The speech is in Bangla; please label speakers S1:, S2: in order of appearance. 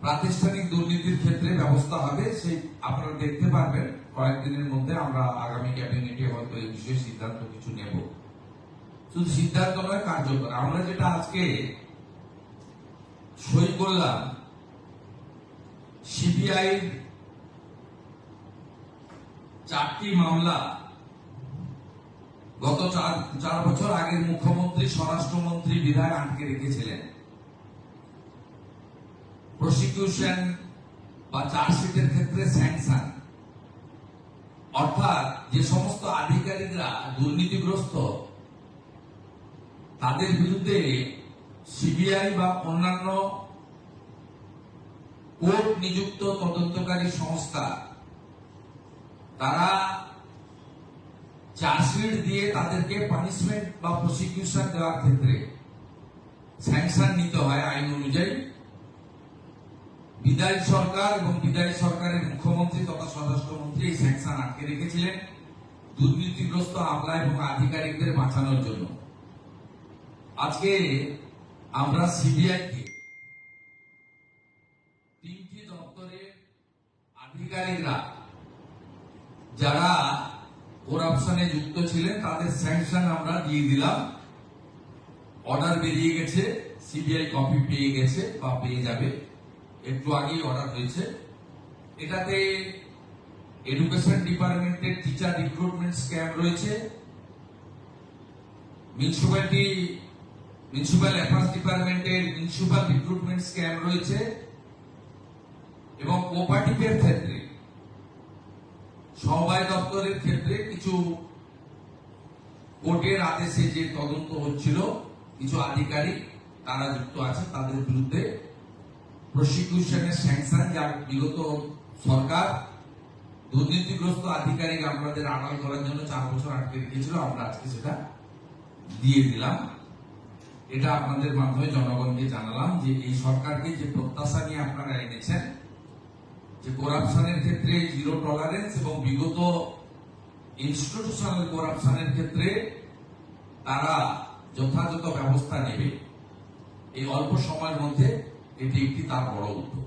S1: প্রাতিষ্ঠানিক দুর্নীতির ক্ষেত্রে ব্যবস্থা হবে, সেই আপনারা দেখতে পারবেন কয়েকদিনের মধ্যে। আমরা আগামী ক্যাবিনেটে হয়তো এই বিষয়ে সিদ্ধান্ত কিছু নেব। শুধু সিদ্ধান্ত নয়, কার্যকর। আমরা যেটা আজকে সই করলাম, সিবিআই 4টি মামলা গত 4 বছর আগের মুখ্যমন্ত্রী, স্বরাষ্ট্রমন্ত্রী, বিধায়ক আটকে রেখেছিলেন। প্রসিকিউশন বা চার্জশিটের ক্ষেত্রে স্যাংশন, অর্থাৎ যে সমস্ত আধিকারিকরা দুর্নীতিগ্রস্ত তাদের বিরুদ্ধে সিবিআই বা অন্যান্য কোর্ট নিযুক্ত তদন্তকারী সংস্থা তারা চার্জশিট দিয়ে তাদেরকে পানিশমেন্ট বা প্রসিকিউশন দেওয়ার ক্ষেত্রে স্যাংশন নিতে হয় আইন অনুযায়ী। বিদায়ী সরকার এবং বিদায়ী সরকারের মুখ্যমন্ত্রী তথা স্বরাষ্ট্রমন্ত্রী এই স্যাংশন আটকে রেখেছিলেন দুর্নীতিগ্রস্ত আমলা এবং আধিকারিকদের বাঁচানোর জন্য। আজকে আমরা সিবিআইকে 3টি দপ্তরের আধিকারিকরা যারা করাপশনে যুক্ত ছিলেন তাদের স্যাংশন আমরা দিয়ে দিলাম। অর্ডার বেরিয়ে গেছে, সিবিআই কপি পেয়ে গেছে বা পেয়ে যাবে, একটু আগেই অর্ডার হয়েছে। এটাতে এডুকেশন ডিপার্টমেন্টের টিচার রিক্রুটমেন্ট স্ক্যাম রয়েছে, মিউনিসিপ্যাল অ্যাফেয়ার্স ডিপার্টমেন্টের মিউনিসিপ্যাল রিক্রুটমেন্ট স্ক্যাম রয়েছে এবং কোঅপারেটিভের ক্ষেত্রে, সমবায় দপ্তরের ক্ষেত্রে কিছু কোর্টের আদেশে যে তদন্ত হচ্ছিল কিছু আধিকারিক তারা যুক্ত আছে, তাদের বিরুদ্ধে প্রসিকিউশনের স্যাংশন, যা বিগত সরকার দুর্নীতিগ্রস্ত আধিকারিক আমাদের আড়াল করার জন্য 4 বছর আটকে রেখেছিল, আমরা আজকে সেটা দিয়ে দিলাম। এটা আপনাদের মাধ্যমে জনগণকে জানালাম যে এই সরকারকে যে প্রত্যাশা নিয়ে আপনারা এনেছেন যে করাপশনের ক্ষেত্রে জিরো টলারেন্স এবং বিগত ইনস্টিটিউশনাল করাপশনের ক্ষেত্রে তারা যথাযথ ব্যবস্থা নেবে, এই অল্প সময়ের মধ্যে এটি একটি তার বড় উদ্যোগ।